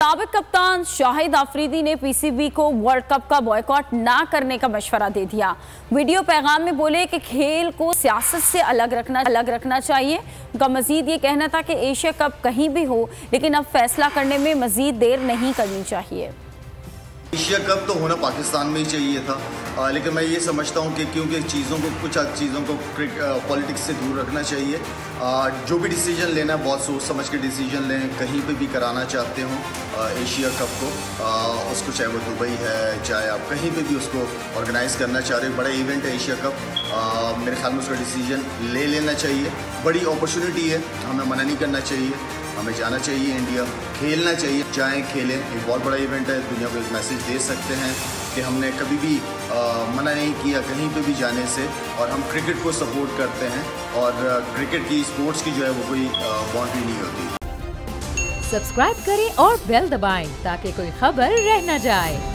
साबिक कप्तान शाहिद आफरीदी ने पीसीबी को वर्ल्ड कप का बॉयकॉट ना करने का मशवरा दे दिया। वीडियो पैगाम में बोले कि खेल को सियासत से अलग रखना चाहिए। उनका मजीद ये कहना था कि एशिया कप कहीं भी हो, लेकिन अब फैसला करने में मजीद देर नहीं करनी चाहिए। एशिया कप तो होना पाकिस्तान में ही चाहिए था, लेकिन मैं ये समझता हूँ कि क्योंकि कुछ चीज़ों को पॉलिटिक्स से दूर रखना चाहिए। जो भी डिसीजन लेना है बहुत सोच समझ के डिसीजन लें। कहीं पे भी कराना चाहते हो एशिया कप को, उसको चाहे वो दुबई है, चाहे आप कहीं पे भी उसको ऑर्गेनाइज़ करना चाह रहे हो, बड़ा इवेंट है एशिया कप। मेरे ख्याल में उसका डिसीजन ले लेना चाहिए। बड़ी अपॉर्चुनिटी है, हमें मना नहीं करना चाहिए, हमें जाना चाहिए, इंडिया खेलना चाहिए, चाहे खेलें। एक बहुत बड़ा इवेंट है, दुनिया को एक मैसेज दे सकते हैं कि हमने कभी भी मना नहीं किया कहीं पे भी जाने से, और हम क्रिकेट को सपोर्ट करते हैं। और क्रिकेट की स्पोर्ट्स की जो है वो कोई बाउंड्री नहीं होती। सब्सक्राइब करें और बेल दबाएं ताकि कोई खबर रह न जाए।